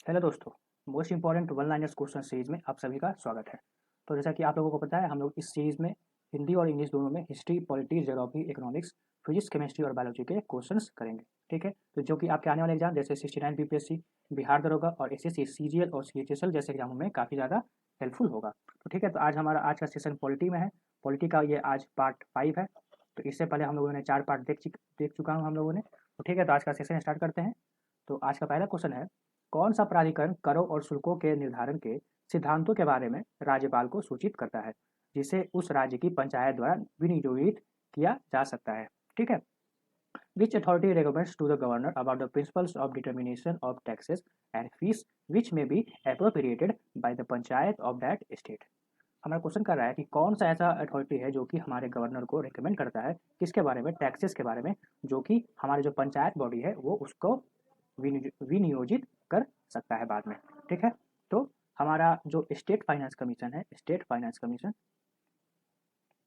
Hello दोस्तों, most important one liners question series में आप सभी का स्वागत है। तो जैसा कि आप लोगों को पता है, हम लोग इस सीरीज में हिंदी और इंग्लिश दोनों में history, polity, geography, economics, physics, chemistry और बायोलॉजी के क्वेश्चंस करेंगे। ठीक है, तो जो कि आपके आने वाले एग्जाम जैसे 69 बीपीएससी, बिहार दरोगा और एसएससी, सीजीएल और सीएचएसएल जैसे एग्जामों में काफ़ी ज़्यादा हेल्पफुल होगा। तो ठीक है, तो आज का सेशन पॉलिटी में है। पॉलिटी का ये आज पार्ट 5 है। तो इससे पहले हम लोगों ने 4 पार्ट देख चुका हूँ हम लोगों ने। तो ठीक है, तो आज का सेशन स्टार्ट करते हैं। तो आज का पहला क्वेश्चन है, कौन सा प्राधिकरण करों और शुल्कों के निर्धारण के सिद्धांतों के बारे में राज्यपाल को सूचित करता है, जिसे उस राज्य की पंचायत द्वारा विनियोजित किया जा सकता है? ठीक है। Which authority recommends to the governor about the principles of determination of taxes and fees which may be appropriated by the panchayat of that state? हमारा क्वेश्चन कर रहा है कि कौन सा ऐसा अथॉरिटी है जो कि हमारे गवर्नर को रिकमेंड करता है, किसके बारे में, टैक्सेस के बारे में, जो कि हमारे जो पंचायत बॉडी है वो उसको विनियोजित कर सकता है बाद में। ठीक है, तो हमारा जो स्टेट फाइनेंस कमीशन है, स्टेट फाइनेंस कमीशन,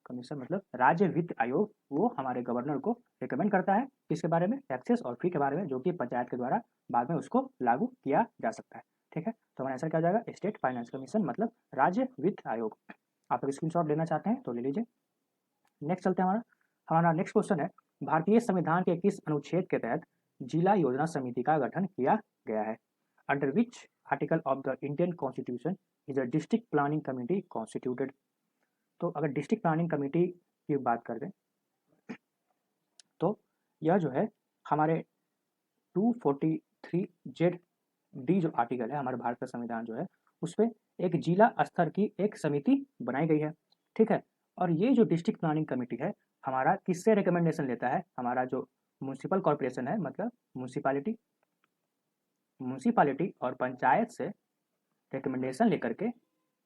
कमीशन मतलब राज्य वित्त आयोग, वो हमारे गवर्नर को रिकमेंड करता है किसके बारे में, टैक्सेस और फी के बारे में, जो कि पंचायत के द्वारा बाद में उसको लागू किया जा सकता है। ठीक है, तो हमारा आंसर क्या हो जाएगा, स्टेट फाइनेंस कमीशन मतलब राज्य वित्त आयोग। आप लोग स्क्रीनशॉट लेना चाहते हैं तो ले लीजिए। नेक्स्ट चलते हैं, हमारा हमारा नेक्स्ट क्वेश्चन है, भारतीय संविधान के किस अनुच्छेद के तहत जिला योजना समिति का गठन किया गया है? Under which article of the Indian constitution is a district planning committee constituted? तो अगर डिस्ट्रिक्ट प्लानिंग कमेटी की बात कर दें तो यह जो है हमारे 243 जेड डी जो आर्टिकल है हमारे भारत का संविधान जो है, उस पर एक जिला स्तर की एक समिति बनाई गई है। ठीक है, और ये जो डिस्ट्रिक्ट प्लानिंग कमेटी है हमारा किससे रिकमेंडेशन लेता है? हमारा जो म्यूनसिपल कॉरपोरेशन है, मतलब म्यूनसिपालिटी म्यूनसिपालिटी और पंचायत से रिकमेंडेशन लेकर के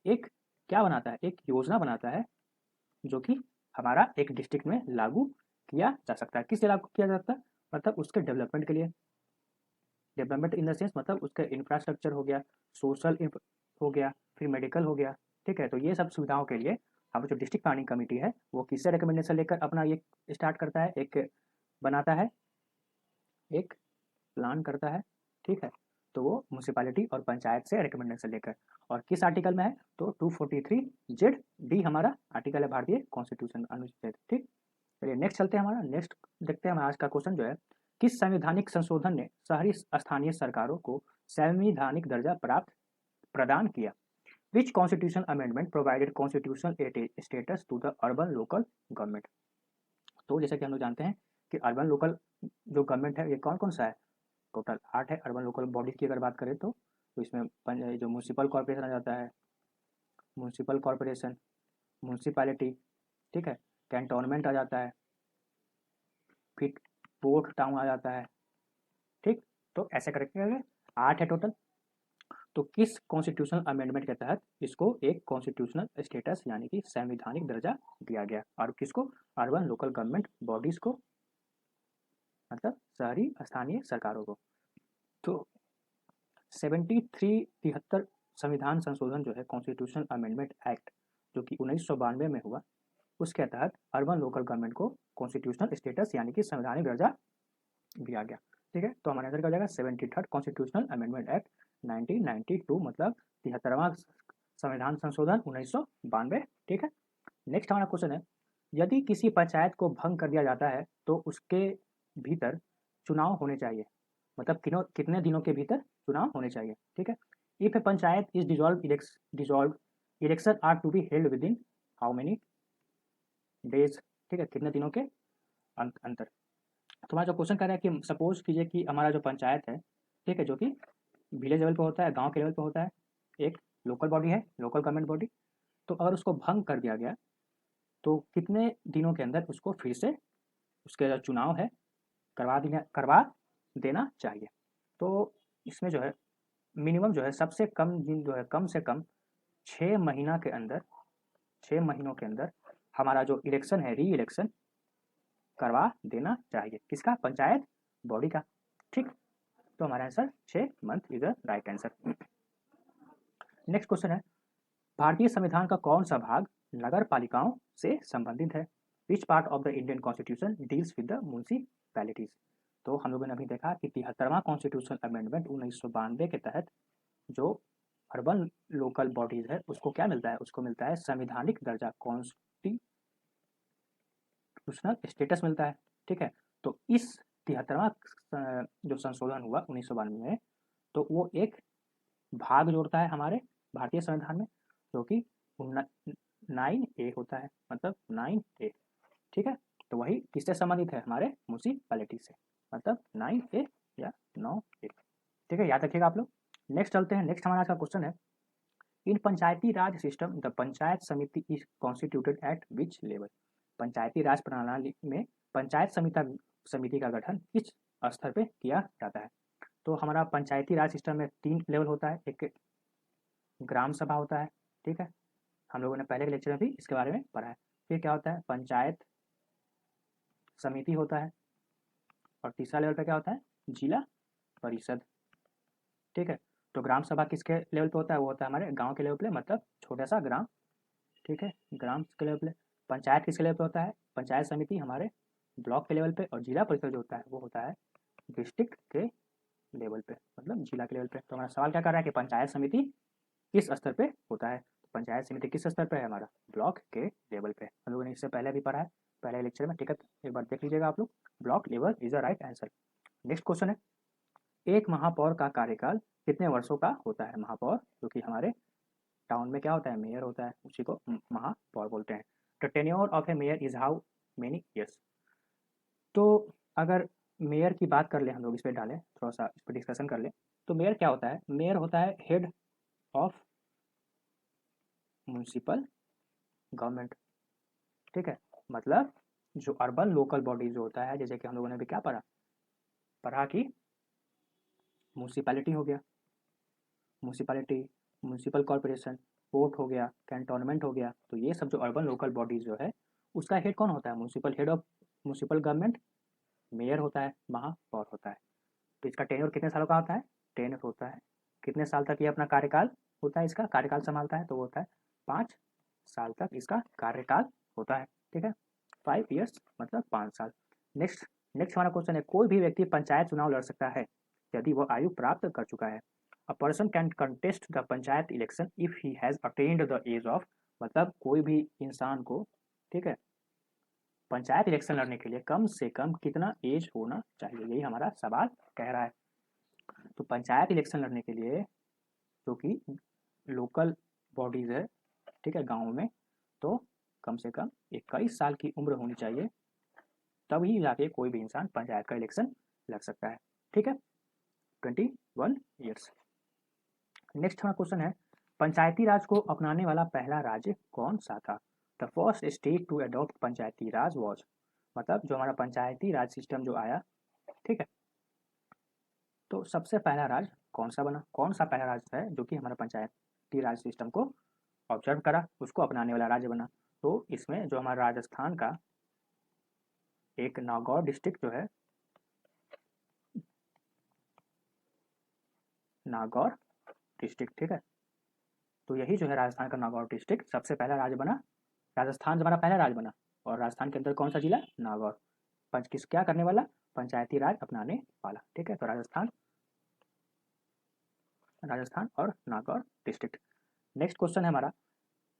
एक क्या बनाता है, एक योजना बनाता है जो कि हमारा एक डिस्ट्रिक्ट में लागू किया जा सकता है। किस लिए लागू किया जा सकता है? मतलब उसके डेवलपमेंट के लिए। डेवलपमेंट इन द सेंस मतलब उसका इंफ्रास्ट्रक्चर हो गया, सोशल हो गया, फिर मेडिकल हो गया। ठीक है, तो ये सब सुविधाओं के लिए हम जो डिस्ट्रिक्ट प्लानिंग कमेटी है वो किससे रिकमेंडेशन लेकर अपना ये स्टार्ट करता है, एक बनाता है, एक प्लान करता है। ठीक है, तो वो म्यूनसिपालिटी और पंचायत से रिकमेंडेशन लेकर, और किस आर्टिकल में है? तो 243 जेड डी हमारा आर्टिकल है भारतीय कॉन्स्टिट्यूशन अनुच्छेद। ठीक, चलिए नेक्स्ट चलते हैं। हमारा नेक्स्ट देखते हैं, हमारा आज का क्वेश्चन जो है, किस संवैधानिक संशोधन ने शहरी स्थानीय सरकारों को संवैधानिक दर्जा प्राप्त प्रदान किया? Which constitution amendment provided constitutional status to the urban local government? तो जैसे कि हम लोग जानते हैं कि अर्बन लोकल जो गवर्नमेंट है ये कौन कौन सा है, टोटल 8 है। अर्बन लोकल बॉडीज की अगर बात करें तो इसमें जो म्यूनसिपल कॉर्पोरेशन आ जाता है, म्यूनसिपल कॉर्पोरेशन, म्यूनसिपैलिटी, ठीक है, कैंटोनमेंट आ जाता है, फिर पोर्ट टाउन आ जाता है। ठीक, तो ऐसे करके 8 है टोटल। तो किस कॉन्स्टिट्यूशनल अमेंडमेंट के तहत इसको एक कॉन्स्टिट्यूशनल स्टेटस यानी कि संवैधानिक दर्जा दिया गया, और किसको? अर्बन लोकल गवर्नमेंट बॉडीज को, मतलब शहरी स्थानीय सरकारों को। तो 73 संविधान संशोधन जो है, कॉन्स्टिट्यूशनल अमेंडमेंट एक्ट, जो कि 1992 में हुआ, उसके तहत अर्बन लोकल गवर्नमेंट को कॉन्स्टिट्यूशनल स्टेटस यानी कि संवैधानिक दर्जा दिया गया। ठीक है, तो हमारा आंसर क्या हो जाएगा, 73 कॉन्स्टिट्यूशनल अमेंडमेंट एक्ट 1992, मतलब 73वां संविधान संशोधन 1992। ठीक है, नेक्स्ट हमारा क्वेश्चन है, यदि किसी पंचायत को भंग कर दिया जाता है तो उसके भीतर चुनाव होने चाहिए, मतलब कितने दिनों के भीतर चुनाव होने चाहिए? ठीक है, if a panchayat is dissolve election are to be held within how many days? ठीक है, कितने दिनों के अंतर? तो हमारा जो क्वेश्चन कर रहा है कि सपोज कीजिए कि हमारा जो पंचायत है, ठीक है, जो कि विलेज लेवल पे होता है, गांव के लेवल पे होता है, एक लोकल बॉडी है, लोकल गवर्नमेंट बॉडी। तो अगर उसको भंग कर दिया गया तो कितने दिनों के अंदर उसको फिर से उसके जो चुनाव है करवा देना चाहिए? तो इसमें जो है मिनिमम जो है, सबसे कम दिन जो है, कम से कम 6 महीना के अंदर, 6 महीनों के अंदर हमारा जो इलेक्शन है, री इलेक्शन करवा देना चाहिए। किसका? पंचायत बॉडी का। ठीक, तो हमारा answer 6 month is the right answer. Next question है, भारतीय संविधान का कौन सा भाग नगर पालिकाओं से संबंधित है? Which part of the Indian constitution deals with the municipalities? तो हम लोगों ने अभी देखा कि 73वां कॉन्स्टिट्यूशन अमेंडमेंट 1992 के तहत जो अर्बन लोकल बॉडीज है उसको क्या मिलता है, उसको मिलता है संविधानिक दर्जा, कॉन्स्टिट्यूशनल स्टेटस मिलता है। ठीक है, तो इस 73वां जो संशोधन हुआ 1992 में, तो वो एक भाग जोड़ता है हमारे भारतीय संविधान में, जो कि 9A होता है, मतलब 9A। ठीक है, तो वही किससे संबंधित है, हमारे म्यूनिसिपैलिटी से, मतलब 9A या 9A। ठीक है, याद रखिएगा आप लोग। नेक्स्ट चलते हैं। नेक्स्ट हमारा आज का क्वेश्चन है, in Panchayati Raj system the panchayat samiti is constituted at which level. Panchayati Raj प्रणाली में पंचायत समिति का गठन किस स्तर पे किया जाता है। तो हमारा पंचायती राज सिस्टम में 3 लेवल होता है। एक ग्राम सभा होता है, ठीक है, हम लोगों ने पहले के लेक्चर में भी इसके बारे में पढ़ा है। फिर क्या होता है, पंचायत समिति होता है, और तीसरा लेवल पे क्या होता है, जिला परिषद। ठीक है, तो ग्राम सभा किसके लेवल पे होता है, वो होता है हमारे गांव के लेवल पे, मतलब छोटा सा ग्राम। ठीक है, ग्राम के लेवल पे। पंचायत किसके लेवल पे होता है, पंचायत समिति हमारे ब्लॉक के लेवल पे, और जिला परिषद जो होता है वो होता है डिस्ट्रिक्ट के लेवल पे, मतलब जिला के लेवल पे। तो हमारा सवाल क्या कर रहा है कि पंचायत समिति किस स्तर पे होता है। तो पंचायत समिति किस स्तर पे है, हमारा ब्लॉक के लेवल पे। हम लोगों ने इससे पहले भी पढ़ा है, पहले लेक्चर में। ठीक है, एक बार देख लीजिएगा आप लोग। Block level is the right answer. Next question है, एक महापौर का कार्यकाल कितने वर्षों का होता है। महापौर जो कि हमारे टाउन में क्या होता है, मेयर होता है, उसी को महापौर बोलते हैं। The tenure of A mayor is how many years. तो अगर मेयर की बात कर ले, हम लोग इस पर डालें, थोड़ा सा इस पर डिस्कशन कर ले, तो मेयर क्या होता है, मेयर होता है हेड ऑफ म्यूनिसिपल गवर्नमेंट। ठीक है, मतलब जो अर्बन लोकल बॉडी जो होता है, जैसे कि हम लोगों ने भी क्या पढ़ा, पढ़ा कि म्यूनिसिपैलिटी हो गया, म्यूनिसिपैलिटी, म्यूनिसिपल कॉर्पोरेशन, पोर्ट हो गया, कैंटोनमेंट हो गया। तो ये सब जो अर्बन लोकल बॉडीज जो है, उसका हेड कौन होता है, municipal head of municipal government mayor होता है, महापौर होता है। तो इसका टेन्योर कितने सालों का होता है, 10 होता है। कितने साल तक ये अपना कार्यकाल होता है, इसका कार्यकाल संभालता है, तो वो होता है 5 साल तक इसका कार्यकाल होता है। ठीक है, 5 ईयर्स मतलब 5 साल। नेक्स्ट नेक्स्ट हमारा क्वेश्चन है, कोई भी व्यक्ति पंचायत चुनाव लड़ सकता है यदि वह आयु प्राप्त कर चुका है। A person can contest the panchayat election if he has attend the age of, मतलब कोई भी इंसान को, ठीक है, पंचायत इलेक्शन लड़ने के लिए कम से कम कितना एज होना चाहिए, यही हमारा सवाल कह रहा है। तो पंचायत इलेक्शन लड़ने के लिए, जो कि लोकल बॉडीज है, ठीक है, गाँव में, तो कम से कम 21 साल की उम्र होनी चाहिए, तभी जाके कोई भी इंसान पंचायत का इलेक्शन लड़ सकता है। ठीक है, 21 ईयर्स। नेक्स्ट हमारा क्वेश्चन है, पंचायती राज को अपनाने वाला पहला राज्य कौन सा था। The first state to adopt Panchayati Raj was, मतलब जो हमारा पंचायती राज सिस्टम जो आया, ठीक है, तो सबसे पहला राज्य कौन सा बना, कौन सा पहला राज्य है जो कि हमारा पंचायती राज सिस्टम को ऑब्जर्व करा, उसको अपनाने वाला राज्य बना। तो इसमें जो हमारा राजस्थान का एक नागौर डिस्ट्रिक्ट जो है, नागौर डिस्ट्रिक्ट, ठीक है, तो यही जो है राजस्थान का नागौर डिस्ट्रिक्ट सबसे पहला राज्य बना। राजस्थान हमारा पहला राज्य बना, और राजस्थान के अंदर कौन सा जिला, नागौर। किस क्या करने वाला, पंचायती राज अपनाने वाला। ठीक है, तो राजस्थान, राजस्थान और नागौर डिस्ट्रिक्ट। नेक्स्ट क्वेश्चन है हमारा,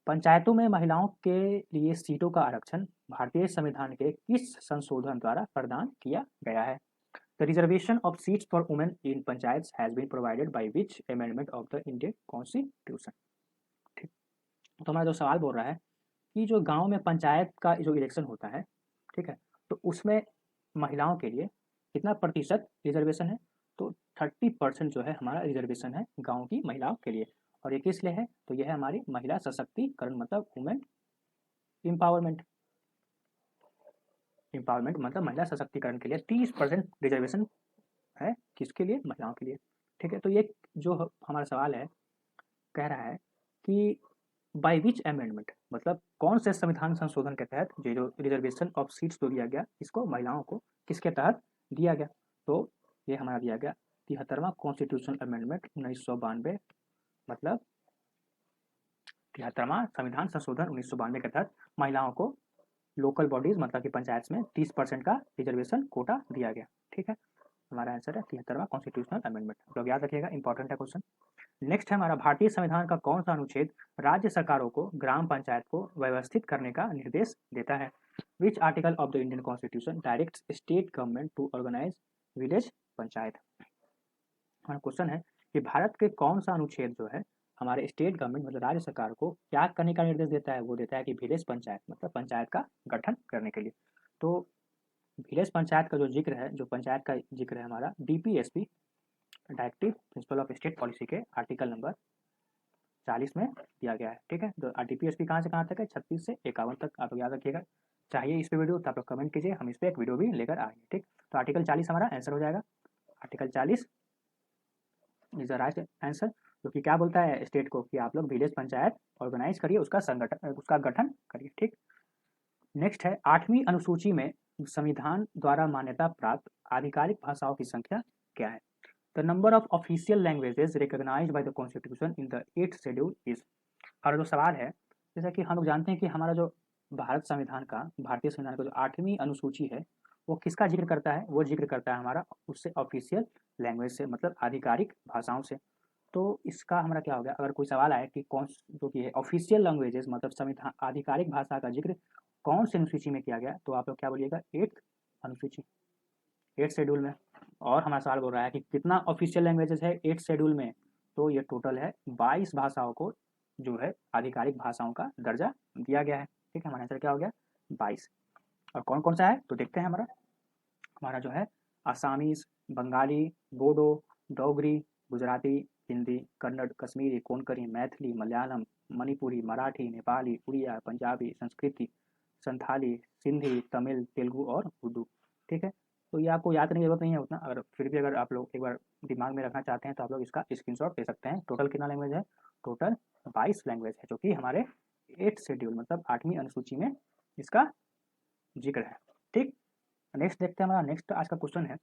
पंचायतों में महिलाओं के लिए सीटों का आरक्षण भारतीय संविधान के किस संशोधन द्वारा प्रदान किया गया है। The reservation of seats for women in panchayat has been provided by which amendment of the Indian constitution. ठीक, तो हमारा जो सवाल बोल रहा है कि जो गांव में पंचायत का जो इलेक्शन होता है, ठीक है, तो उसमें महिलाओं के लिए कितना प्रतिशत रिजर्वेशन है, तो 30% जो है हमारा रिजर्वेशन है गांव की महिलाओं के लिए। और ये किस लिए है, तो यह है हमारी महिला सशक्तिकरण, मतलब वुमेन एम्पावरमेंट। एम्पावरमेंट मतलब महिला सशक्तिकरण के लिए 30% रिजर्वेशन है, किसके लिए, महिलाओं के लिए। ठीक है, तो ये जो हमारा सवाल है, कह रहा है कि बाय विच अमेंडमेंट, मतलब कौन से संविधान संशोधन के तहत ये जो रिजर्वेशन ऑफ सीट्स जो दिया गया, इसको महिलाओं को किसके तहत दिया गया। तो ये हमारा दिया गया 73वां कॉन्स्टिट्यूशनल अमेंडमेंट 1992, मतलब 73वां संविधान संशोधन 1992 के तहत महिलाओं को लोकल बॉडीज मतलब कि पंचायत में 30% का रिजर्वेशन कोटा दिया गया। ठीक है, हमारा आंसर है 73वां कॉन्स्टिट्यूशनल अमेंडमेंट। आप लोग याद रखिएगा, इंपॉर्टेंट है क्वेश्चन। नेक्स्ट है हमारा, भारतीय संविधान का कौन सा अनुच्छेद राज्य सरकारों को ग्राम पंचायत को व्यवस्थित करने का निर्देश देता है? Which article of the Indian constitution directs state government to organise village panchayat? हमारा क्वेश्चन है कि भारत के कौन सा अनुच्छेद जो है हमारे स्टेट गवर्नमेंट मतलब राज्य सरकार को क्या करने का निर्देश देता है? वो देता है कि विलेज पंचायत मतलब पंचायत का गठन करने के लिए। तो विलेज पंचायत का जो जिक्र है, जो पंचायत का जिक्र है हमारा DPSP directive principle of state policy के आर्टिकल नंबर 40 में दिया गया है। ठीक है, तो डीपीएसपी कहाँ से कहाँ तक है? 36 से 51 तक। आप लोग याद रखिएगा। चाहिए इस पे वीडियो तो आप लोग कमेंट कीजिए, हम इस पर एक वीडियो भी लेकर आएंगे। ठीक, तो आर्टिकल 40 हमारा आंसर हो जाएगा। Article 40 is the right answer, जो कि क्या बोलता है स्टेट को कि आप लोग विलेज पंचायत ऑर्गेनाइज करिए, उसका गठन करिए। ठीक, नेक्स्ट है 8वीं अनुसूची में संविधान द्वारा मान्यता प्राप्त आधिकारिक भाषाओं की संख्या क्या है? The number of official languages recognised by the constitution in the 8th schedule is. और जो सवाल है, जैसा कि हम लोग जानते हैं कि हमारा जो भारतीय संविधान का जो 8वीं अनुसूची है वो किसका जिक्र करता है? वो जिक्र करता है हमारा उससे ऑफिशियल लैंग्वेज से मतलब आधिकारिक भाषाओं से। तो इसका हमारा क्या हो गया, अगर कोई सवाल आए कि कौन जो कि है ऑफिशियल लैंग्वेजेस मतलब संविधान आधिकारिक भाषा का जिक्र कौन सी अनुसूची में किया गया, तो आप लोग क्या बोलिएगा? 8th अनुसूची, 8th शेड्यूल में। और हमारा सवाल बोल रहा है कि कितना ऑफिशियल लैंग्वेजेस है 8th शेड्यूल में, तो ये टोटल है 22 भाषाओं को जो है आधिकारिक भाषाओं का दर्जा दिया गया है। ठीक है, हमारा आंसर क्या हो गया? 22। और कौन कौन सा है तो देखते हैं। हमारा हमारा जो है आसामीज, बंगाली, बोडो, डोगरी, गुजराती, हिंदी, कन्नड़, कश्मीरी, कोंकणी, मैथिली, मलयालम, मणिपुरी, मराठी, नेपाली, उड़िया, पंजाबी, संस्कृति, संथाली, सिंधी, तमिल, तेलुगु और उर्दू। ठीक है, तो ये आपको याद करने की जरूरत नहीं है उतना, अगर फिर भी अगर आप लोग एक बार दिमाग में रखना चाहते हैं तो आप लोग इसका स्क्रीनशॉट ले सकते हैं। टोटल कितना लैंग्वेज है? टोटल 22 लैंग्वेज है, जो कि हमारे 8th शेड्यूल मतलब 8वीं अनुसूची में इसका जिक्र है। ठीक, नेक्स्ट देखते हैं। हमारा नेक्स्ट आज का क्वेश्चन है,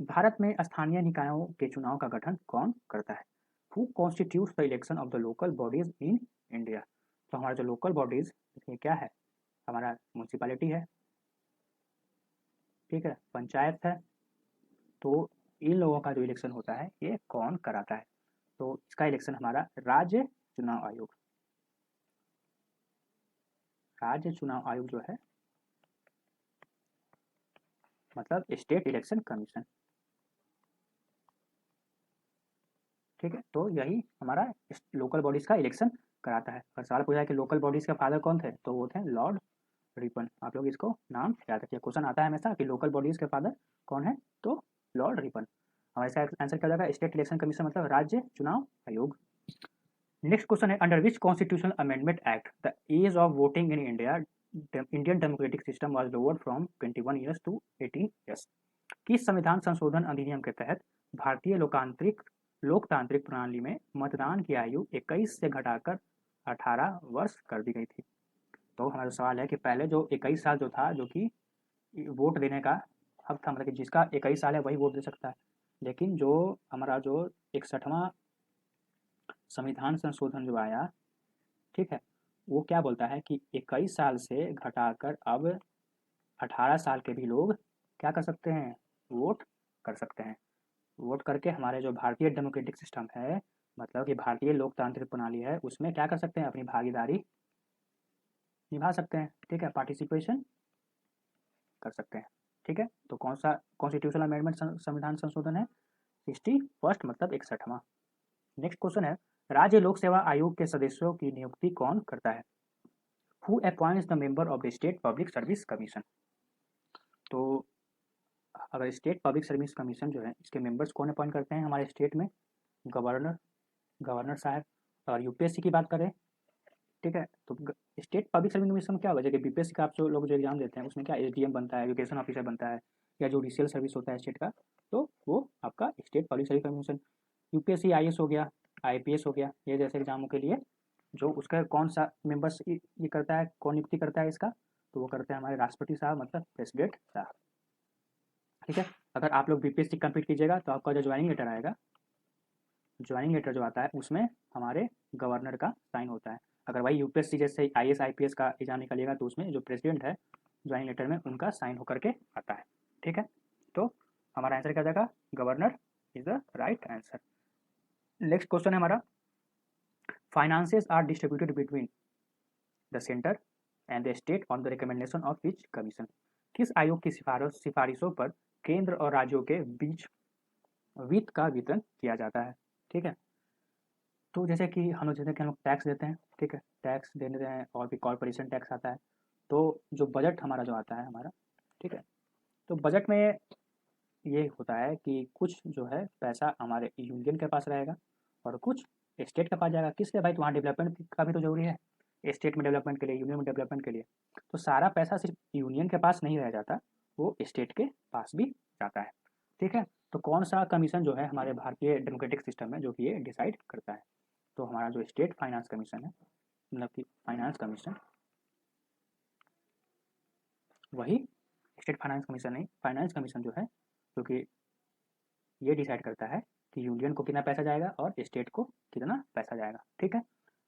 भारत में स्थानीय निकायों के चुनाव का गठन कौन करता है? Who constitutes the election of the local bodies in India? तो हमारा जो लोकल बॉडीज इसमें क्या है? हमारा म्यूनसिपैलिटी है, ठीक है, पंचायत है। तो इन लोगों का जो इलेक्शन होता है ये कौन कराता है? तो इसका इलेक्शन हमारा राज्य चुनाव आयोग, राज्य चुनाव आयोग जो है मतलब स्टेट इलेक्शन कमीशन। ठीक है, तो यही हमारा लोकल बॉडीज का इलेक्शन कराता है। अगर सवाल पूछा है कि लोकल बॉडीज के फादर कौन थे, तो वो थे लॉर्ड रिपन। आप लोग इसको नाम याद रखिए, क्वेश्चन आता है हमेशा कि लोकल बॉडीज के फादर कौन है, तो लॉर्ड रिपन। हमारे इसका आंसर क्या जाएगा? स्टेट इलेक्शन कमीशन मतलब राज्य चुनाव आयोग। नेक्स्ट क्वेश्चन है, under which constitutional amendment act the age of voting in Indian democratic system was lowered from 21 years to 18 years? किस संविधान संशोधन अधिनियम के तहत भारतीय लोकतांत्रिक प्रणाली में मतदान की आयु 21 से घटाकर 18 वर्ष कर दी गई थी? तो हमारा सवाल है कि पहले जो 21 साल जो था, जो कि वोट देने का हक था, मतलब कि जिसका 21 साल है वही वोट दे सकता है। लेकिन जो हमारा जो 61वां संविधान संशोधन जो आया, ठीक है, वो क्या बोलता है कि 21 साल से घटाकर अब 18 साल के भी लोग क्या कर सकते हैं? वोट कर सकते हैं। वोट करके हमारे जो भारतीय डेमोक्रेटिक सिस्टम है मतलब कि भारतीय लोकतांत्रिक प्रणाली है उसमें क्या कर सकते हैं? अपनी भागीदारी निभा सकते हैं। ठीक है, पार्टिसिपेशन कर सकते हैं। ठीक है, तो कौन सा कॉन्स्टिट्यूशनल अमेंडमेंट संविधान संशोधन है? 61st मतलब 61वां। नेक्स्ट क्वेश्चन है, राज्य लोक सेवा आयोग के सदस्यों की नियुक्ति कौन करता है? Who appoints the member of the state public service commission? तो अगर स्टेट पब्लिक सर्विस कमीशन जो है इसके मेंबर्स कौन अपॉइंट करते हैं हमारे स्टेट में? गवर्नर, गवर्नर साहब। और यूपीएससी की बात करें, ठीक है, तो स्टेट पब्लिक सर्विस कमीशन में क्या होगा? जैसे बीपीएससी का आप जो लोग जो एग्जाम देते हैं उसमें क्या एसडीएम बनता है, एजुकेशन ऑफिसर बनता है, या जुडिशियल सर्विस होता है स्टेट का, तो वो आपका state public service commission. UPSC IAS हो गया, आईपीएस हो गया, ये जैसे एग्जामों के लिए जो उसका कौन सा मेंबर्स ये करता है, कौन नियुक्ति करता है इसका? तो वो करते हैं हमारे राष्ट्रपति साहब मतलब प्रेसिडेंट साहब। ठीक है, अगर आप लोग बीपीएससी कंप्लीट कीजिएगा तो आपका जो ज्वाइनिंग लेटर आएगा, ज्वाइनिंग लेटर जो आता है उसमें हमारे गवर्नर का साइन होता है। अगर वही यूपीएससी जैसे आईएएस आईपीएस का एग्जाम निकालिएगा तो उसमें जो प्रेसिडेंट है ज्वाइनिंग लेटर में उनका साइन होकर के आता है। ठीक है, तो हमारा आंसर क्या हो जाएगा? Governor is the right answer. Next question है हमारा, finances are distributed between the centre and the state on the recommendation of which commission. किस आयोग की सिफारिशों पर केंद्र और राज्यों के बीच वित्त का वितरण किया जाता है? ठीक है, तो जैसे कि हम लोग टैक्स देते हैं, ठीक है, टैक्स दे देते हैं और भी कॉर्पोरेशन टैक्स आता है, तो जो बजट हमारा जो आता है हमारा, ठीक है, तो बजट में ये होता है कि कुछ जो है पैसा हमारे यूनियन के पास रहेगा और कुछ स्टेट के पास जाएगा। किस लिए भाई? तो वहाँ डेवलपमेंट का भी तो जरूरी है, स्टेट में डेवलपमेंट के लिए, यूनियन में डेवलपमेंट के लिए। तो सारा पैसा सिर्फ यूनियन के पास नहीं रह जाता, वो स्टेट के पास भी जाता है। ठीक है, तो कौन सा कमीशन जो है हमारे भारतीय डेमोक्रेटिक सिस्टम में जो कि ये डिसाइड करता है? तो हमारा जो स्टेट फाइनेंस कमीशन है, मतलब कि फाइनेंस कमीशन, वही स्टेट फाइनेंस कमीशन नहीं, फाइनेंस कमीशन जो है, क्योंकि ये डिसाइड करता है कि यूनियन को कितना पैसा जाएगा और स्टेट को कितना पैसा जाएगा। ठीक है,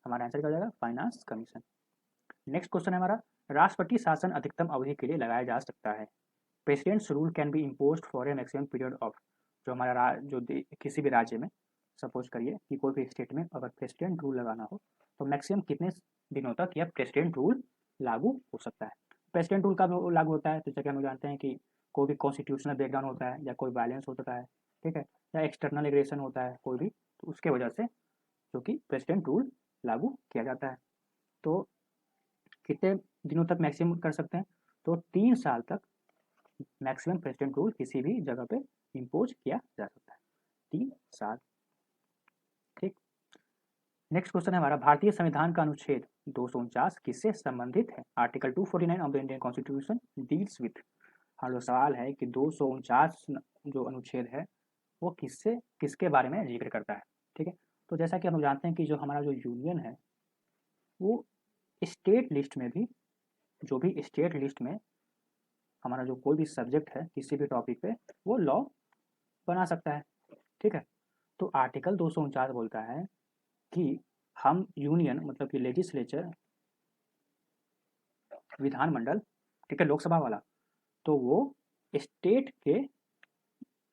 हमारा आंसर क्या हो जाएगा? Finance commission. नेक्स्ट क्वेश्चन है हमारा, राष्ट्रपति शासन अधिकतम अवधि के लिए लगाया जा सकता है। Presidents rule can be imposed for a maximum period of, जो हमारा किसी भी राज्य में, सपोज करिए कि कोई भी स्टेट में अगर प्रेसिडेंट रूल लगाना हो तो मैक्सिमम कितने दिनों तक यह प्रेसिडेंट रूल लागू हो सकता है? प्रेसिडेंट रूल कब लागू होता है? तो जैसे कि हम लोग जानते हैं कि कोई भी कॉन्स्टिट्यूशनल ब्रेकडाउन होता है या कोई वायलेंस होता है, ठीक है, या एक्सटर्नल एग्रेशन होता है कोई भी, तो उसके वजह से जो कि प्रेसिडेंट रूल लागू किया जाता है। तो कितने दिनों तक मैक्सिमम कर सकते हैं? तो 3 साल तक मैक्सिमम प्रेसिडेंट रूल किसी भी जगह पे इम्पोज किया जा सकता है, 3 साल। ठीक, नेक्स्ट क्वेश्चन है हमारा, भारतीय संविधान का अनुच्छेद 249 किससे संबंधित है? Article 249 of the Indian constitution deals with. हाँ, जो सवाल है कि 249 जो अनुच्छेद है वो किसके बारे में जिक्र करता है? ठीक है, तो जैसा कि हम लोग जानते हैं कि जो हमारा जो यूनियन है वो स्टेट लिस्ट में भी, जो भी स्टेट लिस्ट में हमारा जो कोई भी सब्जेक्ट है किसी भी टॉपिक पे, वो लॉ बना सकता है। ठीक है, तो आर्टिकल 249 बोलता है कि हम यूनियन मतलब कि लेजिस्लेचर, विधानमंडल, ठीक है, लोकसभा वाला, तो वो स्टेट के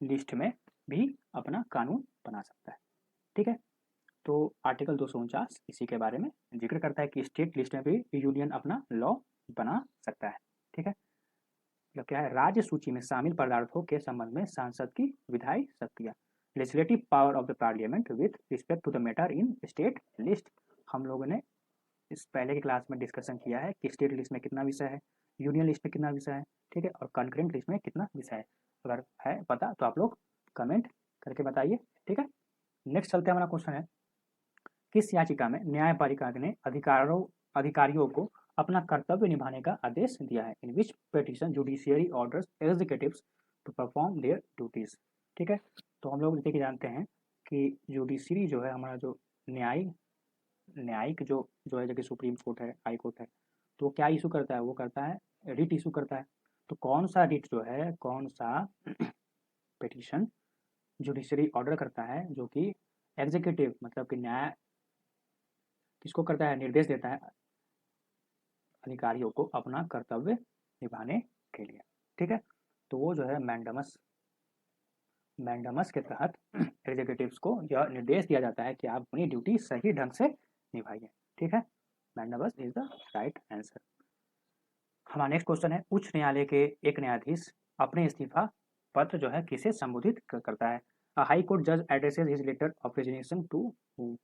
लिस्ट में भी अपना कानून बना सकता है। ठीक है, तो आर्टिकल 249 इसी के बारे में जिक्र करता है कि स्टेट लिस्ट में भी यूनियन अपना लॉ बना सकता है। ठीक है, मतलब क्या है? राज्य सूची में शामिल पदार्थों के संबंध में सांसद की विधायी शक्तियाँ, legislative power of the parliament with respect to the matter in state list. हम लोगों ने इस पहले की क्लास में डिस्कशन किया है कि स्टेट लिस्ट में कितना विषय है, यूनियन लिस्ट में कितना विषय है, ठीक है, और कंकरेंट लिस्ट में कितना विषय है। अगर है पता तो आप लोग कमेंट करके बताइए। ठीक है, नेक्स्ट चलते हैं, हमारा क्वेश्चन है, किस याचिका में न्यायपालिका ने अधिकारियों को अपना कर्तव्य निभाने का आदेश दिया है? In which petition judiciary orders executives to perform their duties. ठीक है, तो हम लोग देखिए जानते हैं कि जुडिशरी जो है हमारा जो न्यायिक जो है, जैसे सुप्रीम कोर्ट है, हाई कोर्ट है, तो वो क्या इशू करता है? वो करता है रिट इशू करता है। तो कौन सा रिट जो है, कौन सा पिटीशन जुडिशरी ऑर्डर करता है जो कि एग्जीक्यूटिव मतलब कि न्याय किसको करता है? निर्देश देता है अधिकारियों को अपना कर्तव्य निभाने के लिए। ठीक है, तो वो जो है मैंडमस के तहत एग्जीक्यूटिव्स को यह निर्देश दिया जाता है कि आप अपनी ड्यूटी सही ढंग से निभाइए। ठीक है, mandamus is the right answer. हमारा नेक्स्ट क्वेश्चन है, उच्च न्यायालय के एक न्यायाधीश अपने इस्तीफा पत्र जो है किसे संबोधित करता है? हाई कोर्ट जज addresses his letter of resignation to whom.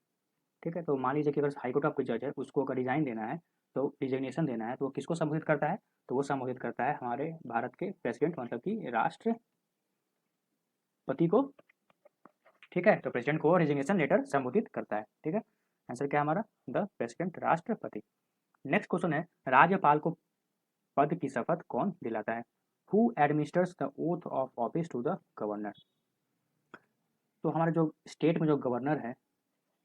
ठीक है, तो मान लीजिए कि अगर हाई कोर्ट का कोई जज है, उसको अगर रिजाइन देना है, तो रिजिग्नेशन देना है, तो वो किसको संबोधित करता है? तो वो संबोधित करता है हमारे भारत के प्रेसिडेंट मतलब कि राष्ट्रपति को। ठीक है, तो प्रेसिडेंट को रिजिग्नेशन लेटर संबोधित करता है। ठीक है, आंसर क्या है हमारा? द प्रेसिडेंट, राष्ट्रपति। नेक्स्ट क्वेश्चन है, राज्यपाल को पद की शपथ कौन दिलाता है? Who administers the oath of office to the governor. तो हमारे जो स्टेट में जो गवर्नर है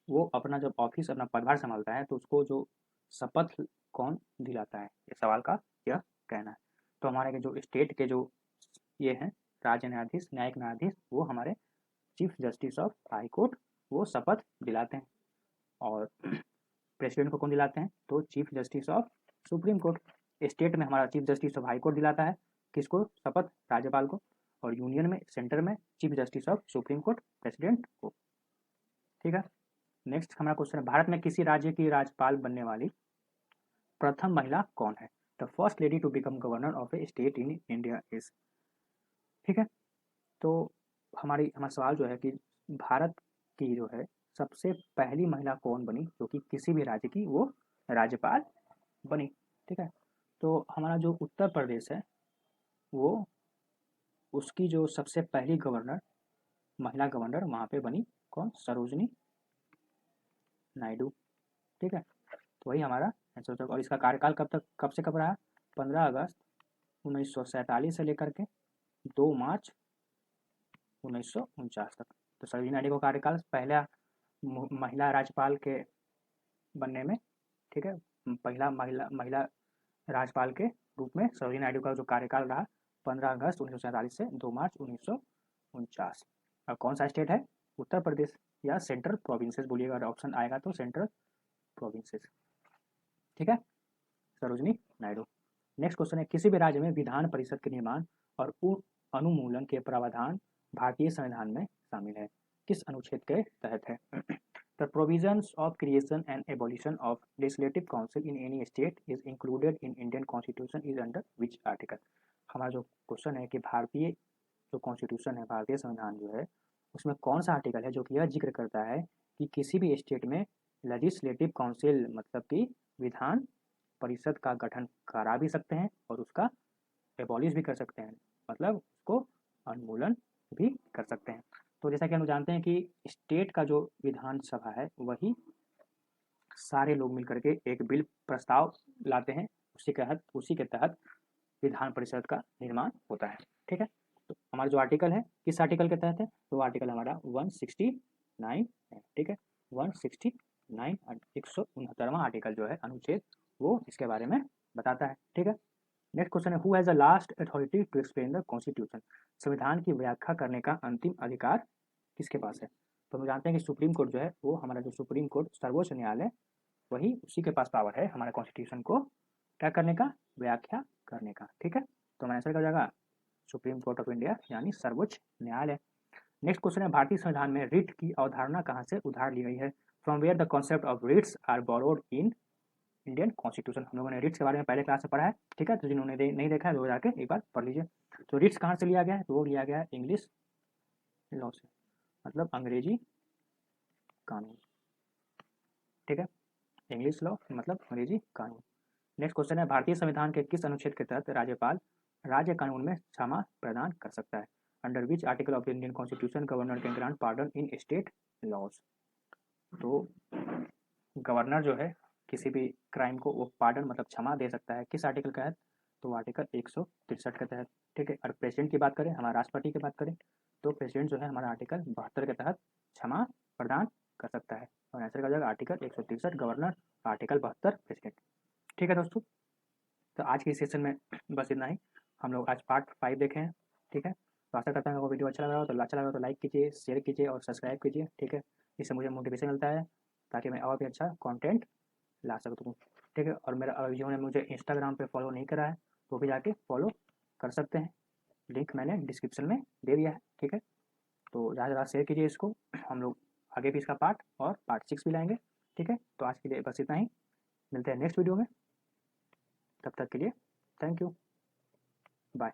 वो अपना जब ऑफिस अपना पदभार संभालता है तो उसको जो शपथ कौन दिलाता है, इस सवाल का यह कहना है। तो हमारे जो स्टेट के जो ये हैं राज्य न्यायाधीश, न्यायिक न्यायाधीश, वो हमारे chief justice of high court, वो शपथ दिलाते हैं। और प्रेसिडेंट को कौन दिलाते हैं? तो chief justice of supreme court. State में हमारा chief justice of high court दिलाता है किसको शपथ? राज्यपाल को। और यूनियन में सेंटर में chief justice of supreme court president को। ठीक है, नेक्स्ट हमारा क्वेश्चन है, भारत में किसी राज्य की राज्यपाल बनने वाली प्रथम महिला कौन है? The first lady to become governor of a state in India is. ठीक है, तो हमारा सवाल जो है कि भारत की जो है सबसे पहली महिला कौन बनी जो कि किसी भी राज्य की वो राज्यपाल बनी। ठीक है, तो हमारा जो उत्तर प्रदेश है वो उसकी जो सबसे पहली गवर्नर महिला गवर्नर वहाँ पे बनी कौन? सरोजनी नायडू। ठीक है, तो वही हमारा आंसर होता है। और इसका कार्यकाल कब से कब रहा? 15 अगस्त 1947 से लेकर के 2 मार्च 1949 तक। तो सरोजिनी नायडू का कार्यकाल पहला महिला राज्यपाल के बनने में, ठीक है, पहला महिला राज्यपाल के रूप में सरोजिनी नायडू का जो कार्यकाल रहा 15 अगस्त 1947 से 2 मार्च 1949। और कौन सा स्टेट है? उत्तर प्रदेश या सेंट्रल प्रोविंसेस बोलिएगा, अगर ऑप्शन आएगा तो सेंट्रल प्रोविंसेस। ठीक है, सरोजिनी नायडू। नेक्स्ट क्वेश्चन है, किसी भी राज्य में विधान परिषद के निर्माण और अनुमूलन के प्रावधान भारतीय संविधान में शामिल है? किस अनुच्छेद के तहत है? The provisions of creation and abolition of legislative council in any state is included in Indian Constitution is under which article? हमारा जो क्वेश्चन है कि भारतीय जो कॉन्स्टिट्यूशन है, भारतीय संविधान जो है, उसमें कौन सा आर्टिकल है जो कि यह जिक्र करता है कि किसी भी स्टेट में लेजिस्लेटिव काउंसिल मतलब कि विधान परिषद का गठन करा भी सकते हैं और उसका एबॉलिश भी कर सकते हैं, मतलब उसको उन्मूलन भी कर सकते हैं। तो जैसा कि हम जानते हैं कि स्टेट का जो विधानसभा है वही सारे लोग मिलकर के एक बिल प्रस्ताव लाते हैं, उसी के तहत विधान परिषद का निर्माण होता है। ठीक है, तो हमारा जो आर्टिकल है किस आर्टिकल के तहत है? तो आर्टिकल हमारा 169 है। ठीक है, 169 169वां आर्टिकल जो है अनुच्छेद वो इसके बारे में बताता है। ठीक है, नेक्स्ट क्वेश्चन है, who has the last authority to explain the constitution? संविधान की व्याख्या करने का अंतिम अधिकार किसके पास है? तो हम जानते हैं कि सुप्रीम कोर्ट जो है वो हमारा जो सुप्रीम कोर्ट सर्वोच्च न्यायालय वही उसी के पास पावर है हमारे कॉन्स्टिट्यूशन को क्या करने का? व्याख्या करने का। ठीक है, तो हमारा आंसर क्या हो जाएगा? सुप्रीम कोर्ट ऑफ इंडिया यानी सर्वोच्च न्यायालय। नेक्स्ट क्वेश्चन है, भारतीय संविधान में रिट की अवधारणा कहाँ से उधार ली गई है? From where the concept of writs are borrowed in Indian constitution. हम लोगों ने रिट्स के बारे में पहले क्लास में पढ़ा है। ठीक है, तो जिन्होंने नहीं देखा है वो जाके एक बार पढ़ लीजिए। तो रिट्स कहाँ से लिया गया है? तो वो लिया गया है इंग्लिश लॉ से, मतलब अंग्रेजी कानून। ठीक है, इंग्लिश लॉ मतलब अंग्रेजी कानून। नेक्स्ट क्वेश्चन है, भारतीय संविधान के किस अनुच्छेद के तहत राज्यपाल राज्य कानून में क्षमा प्रदान कर सकता है? Under which article of Indian constitution governor can grant pardon in state laws? तो गवर्नर जो है किसी भी क्राइम को वो पार्डन मतलब क्षमा दे सकता है किस आर्टिकल के तहत? तो आर्टिकल 163 के तहत। ठीक है, और प्रेसिडेंट की बात करें, हमारा राष्ट्रपति की बात करें, तो प्रेसिडेंट जो है हमारा आर्टिकल 72 के तहत क्षमा प्रदान कर सकता है। और आंसर का जाएगा आर्टिकल 163 गवर्नर, आर्टिकल 72 प्रेसिडेंट। ठीक है दोस्तों, तो आज के सेशन में बस इतना ही। हम लोग आज पार्ट 5 देखे हैं। ठीक है, तो आशा करता हूँ वो वीडियो अच्छा लगा हो तो लाइक कीजिए, शेयर कीजिए और सब्सक्राइब कीजिए। ठीक है, इससे मुझे मोटिवेशन मिलता है ताकि मैं और भी अच्छा कंटेंट ला सकता हूँ। ठीक है, और मेरा जिन्होंने मुझे इंस्टाग्राम पे फॉलो नहीं करा है तो भी जाके फॉलो कर सकते हैं, लिंक मैंने डिस्क्रिप्शन में दे दिया है। ठीक है, तो ज़्यादा से ज़्यादा शेयर कीजिए इसको। हम लोग आगे भी इसका पार्ट और पार्ट 6 भी लाएंगे। ठीक है, तो आज के लिए बस इतना ही, मिलते हैं नेक्स्ट वीडियो में, तब तक के लिए थैंक यू, बाय।